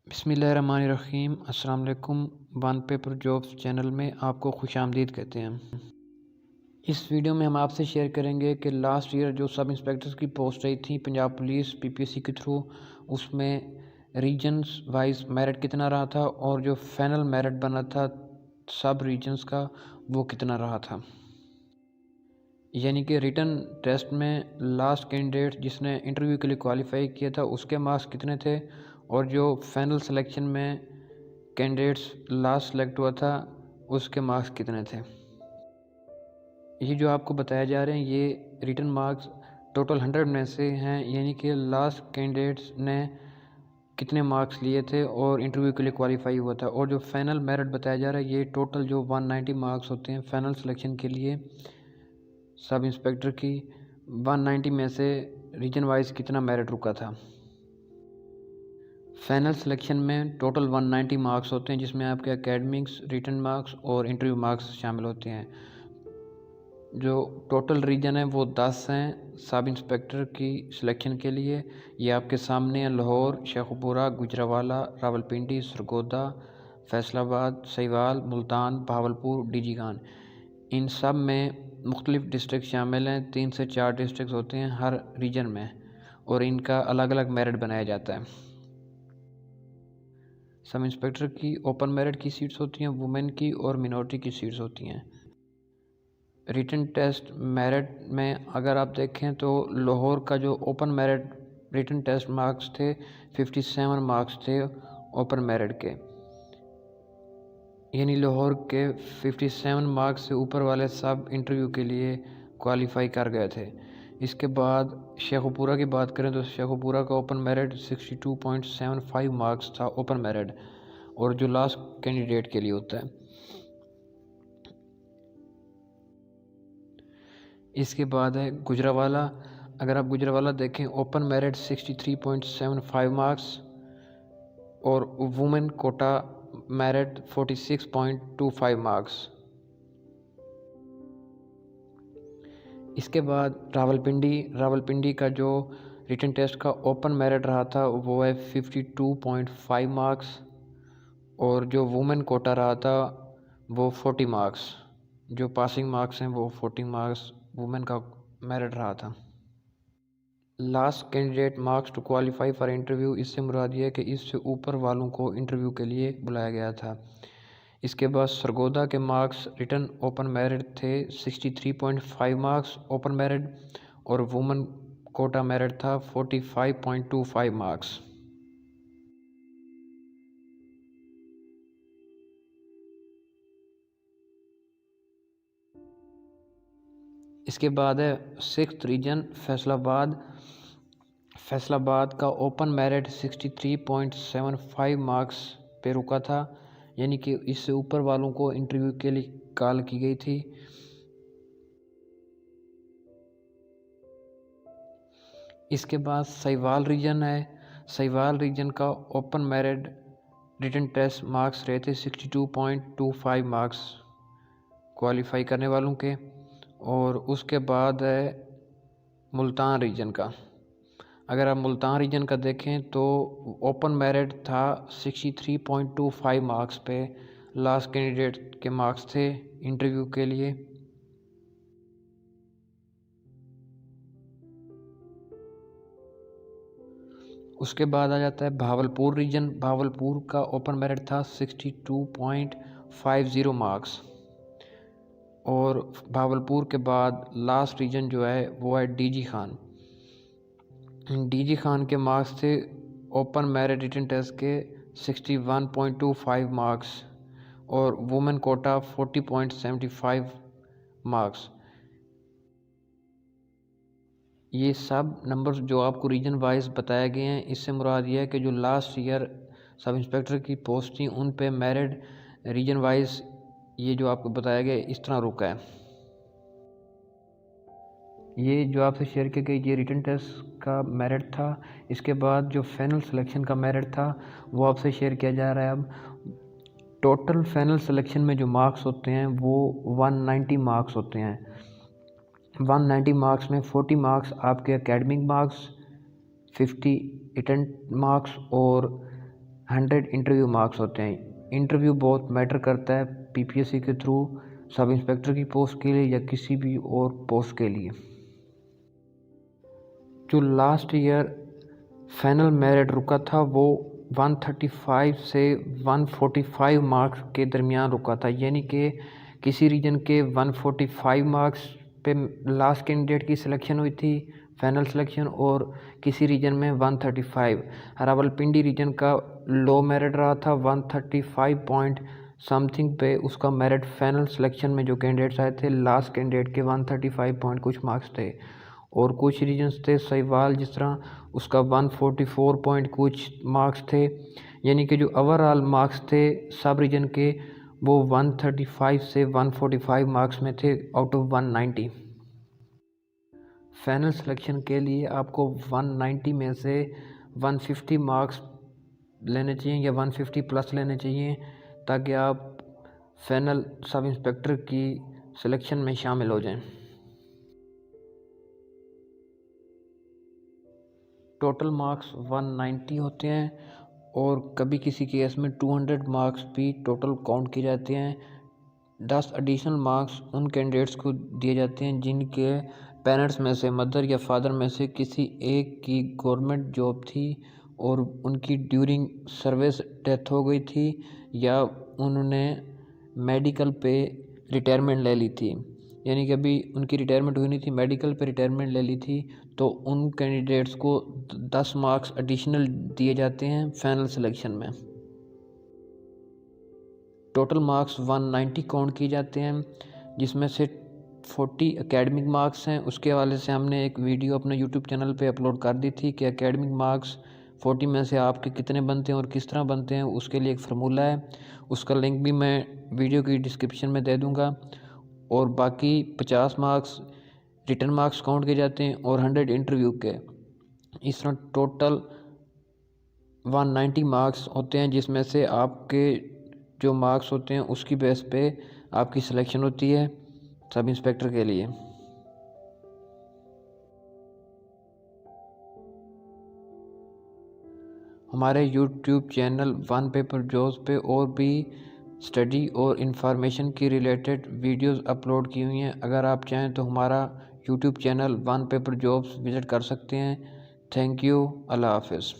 बिस्मिल्लाहिर्रहमानिर्रहीम। अस्सलाम वालेकुम। वन पेपर जॉब्स चैनल में आपको खुशामदीद कहते हैं। इस वीडियो में हम आपसे शेयर करेंगे कि लास्ट ईयर जो सब इंस्पेक्टर्स की पोस्ट आई थी पंजाब पुलिस पीपीएससी के थ्रू, उसमें रीजन्स वाइज मेरिट कितना रहा था और जो फाइनल मेरिट बना था सब रीजन्स का वो कितना रहा था। यानी कि रिटन टेस्ट में लास्ट कैंडिडेट जिसने इंटरव्यू के लिए क्वालिफाई किया था उसके मार्क्स कितने थे और जो फाइनल सिलेक्शन में कैंडिडेट्स लास्ट सेलेक्ट हुआ था उसके मार्क्स कितने थे। ये जो आपको बताया जा रहे हैं ये रिटन मार्क्स टोटल 100 में से हैं, यानी कि लास्ट कैंडिडेट्स ने कितने मार्क्स लिए थे और इंटरव्यू के लिए क्वालिफाई हुआ था। और जो फाइनल मेरिट बताया जा रहा है ये टोटल जो 190 मार्क्स होते हैं फाइनल सिलेक्शन के लिए सब इंस्पेक्टर की, 190 में से रीजन वाइज कितना मेरिट रुका था। फाइनल सिलेक्शन में टोटल 190 मार्क्स होते हैं जिसमें आपके एकेडमिक्स, रिटन मार्क्स और इंटरव्यू मार्क्स शामिल होते हैं। जो टोटल रीजन है वो 10 हैं सब इंस्पेक्टर की सिलेक्शन के लिए। ये आपके सामने हैं लाहौर, शेखुपुरा, गुजरावाला, रावलपिंडी, सरगोदा, फैसलाबाद, सहीवाल, मुल्तान, भावलपुर, डीजी खान। इन सब में मुख्तलिफ डिस्ट्रिक्ट शामिल हैं। 3 से 4 डिस्ट्रिक्ट होते हैं हर रीजन में और इनका अलग अलग मेरिट बनाया जाता है। सब इंस्पेक्टर की ओपन मेरिट की सीट्स होती हैं, वुमेन की और मिनॉरिटी की सीट्स होती हैं। रिटन टेस्ट मेरिट में अगर आप देखें तो लाहौर का जो open merit written test marks थे 57 मार्क्स थे ओपन मेरिट के, यानी लाहौर के 57 मार्क्स से ऊपर वाले सब इंटरव्यू के लिए क्वालिफाई कर गए थे। इसके बाद शेखुपुरा की बात करें तो शेखुपुरा का ओपन मेरिट 62.75 मार्क्स था ओपन मेरिट, और जो लास्ट कैंडिडेट के लिए होता है। इसके बाद है गुजरावाला। अगर आप गुजरावाला देखें ओपन मेरिट 63.75 मार्क्स और वुमेन कोटा मेरिट 46.25 मार्क्स। इसके बाद रावलपिंडी का जो रिटन टेस्ट का ओपन मेरिट रहा था वो है 52.5 मार्क्स और जो वुमेन कोटा रहा था वो 40 मार्क्स। जो पासिंग मार्क्स हैं वो 40 मार्क्स वुमेन का मेरिट रहा था। Last candidate marks to qualify for interview, इससे मुराद ये है कि इससे ऊपर वालों को इंटरव्यू के लिए बुलाया गया था। इसके बाद सरगोदा के मार्क्स रिटन ओपन मेरिट थे 63.5 मार्क्स ओपन मेरिट और वुमेन कोटा मेरिट था 45.25 मार्क्स। इसके बाद है 6th रीजन फैसलाबाद का ओपन मेरिट 63.75 मार्क्स पे रुका था, यानी कि इससे ऊपर वालों को इंटरव्यू के लिए कॉल की गई थी। इसके बाद सहीवाल रीजन है। सहीवाल रीजन का open merit written test marks रहे थे 62.25 मार्क्स क्वालिफाई करने वालों के। और उसके बाद है मुल्तान रीजन का। अगर आप मुल्तान रीजन का देखें तो ओपन मेरिट था 63.25 मार्क्स पे, लास्ट कैंडिडेट के मार्क्स थे इंटरव्यू के लिए। उसके बाद आ जाता है भावलपुर रीजन। भावलपुर का ओपन मेरिट था 62.50 मार्क्स। और भावलपुर के बाद लास्ट रीजन जो है वो है डीजी खान। डीजी खान के मार्क्स थे ओपन मेरिट रिटन टेस्ट के 61.25 मार्क्स और वुमेन कोटा 40.75 मार्क्स। ये सब नंबर्स जो आपको रीजन वाइज बताए गए हैं, इससे मुराद ये है कि जो लास्ट ईयर सब इंस्पेक्टर की पोस्ट थी उन पे मेरिट रीजन वाइज ये जो आपको बताया गया इस तरह रुका है। ये जो आपसे शेयर किया गया ये रिटन टेस्ट का मेरिट था। इसके बाद जो फाइनल सिलेक्शन का मेरिट था वो आपसे शेयर किया जा रहा है। अब टोटल फाइनल सिलेक्शन में जो मार्क्स होते हैं वो 190 मार्क्स होते हैं। 190 मार्क्स में 40 मार्क्स आपके एकेडमिक मार्क्स, 50 रिटन मार्क्स और 100 इंटरव्यू मार्क्स होते हैं। इंटरव्यू बहुत मैटर करता है पीपीएससी के थ्रू सब इंस्पेक्टर की पोस्ट के लिए या किसी भी और पोस्ट के लिए। जो लास्ट ईयर फाइनल मेरिट रुका था वो 135 से 145 मार्क्स के दरमियान रुका था, यानी कि किसी रीजन के 145 मार्क्स पे लास्ट कैंडिडेट की सिलेक्शन हुई थी फाइनल सिलेक्शन, और किसी रीजन में 135। रावलपिंडी रीजन का लो मेरिट रहा था 135 पॉइंट समथिंग पे, उसका मेरिट फाइनल सिलेक्शन में जो कैंडिडेट्स आए थे लास्ट कैंडिडेट के 135 पॉइंट कुछ मार्क्स थे। और कुछ रीजन्स थे सहीवाल जिस तरह उसका 144 पॉइंट कुछ मार्क्स थे, यानी कि जो ओवरऑल मार्क्स थे सब रीजन के वो 135 से 145 मार्क्स में थे आउट ऑफ 190। फाइनल सिलेक्शन के लिए आपको 190 में से 150 मार्क्स लेने चाहिए या 150 प्लस लेने चाहिए ताकि आप फाइनल सब इंस्पेक्टर की सिलेक्शन में शामिल हो जाएं। टोटल मार्क्स 190 होते हैं और कभी किसी केस में 200 मार्क्स भी टोटल काउंट किए जाते हैं। 10 एडिशनल मार्क्स उन कैंडिडेट्स को दिए जाते हैं जिनके पेरेंट्स में से मदर या फादर में से किसी एक की गवर्नमेंट जॉब थी और उनकी ड्यूरिंग सर्विस डेथ हो गई थी या उन्होंने मेडिकल पे रिटायरमेंट ले ली थी, यानी कि अभी उनकी रिटायरमेंट हुई नहीं थी, मेडिकल पे रिटायरमेंट ले ली थी, तो उन कैंडिडेट्स को 10 मार्क्स एडिशनल दिए जाते हैं फाइनल सिलेक्शन में। टोटल मार्क्स 190 काउंट किए जाते हैं जिसमें से 40 एकेडमिक मार्क्स हैं। उसके हवाले से हमने एक वीडियो अपने यूट्यूब चैनल पे अपलोड कर दी थी कि एकेडमिक मार्क्स 40 में से आपके कितने बनते हैं और किस तरह बनते हैं, उसके लिए एक फार्मूला है, उसका लिंक भी मैं वीडियो की डिस्क्रिप्शन में दे दूँगा। और बाकी 50 मार्क्स रिटर्न मार्क्स काउंट किए जाते हैं और 100 इंटरव्यू के। इस तरह टोटल 190 मार्क्स होते हैं जिसमें से आपके जो मार्क्स होते हैं उसकी बेस पे आपकी सिलेक्शन होती है सब इंस्पेक्टर के लिए। हमारे YouTube channel one paper jobs पे और भी स्टडी और इंफॉर्मेशन की रिलेटेड वीडियोस अपलोड की हुई हैं। अगर आप चाहें तो हमारा YouTube channel one paper jobs visit कर सकते हैं। Thank you. अल्लाह हाफ़िज़।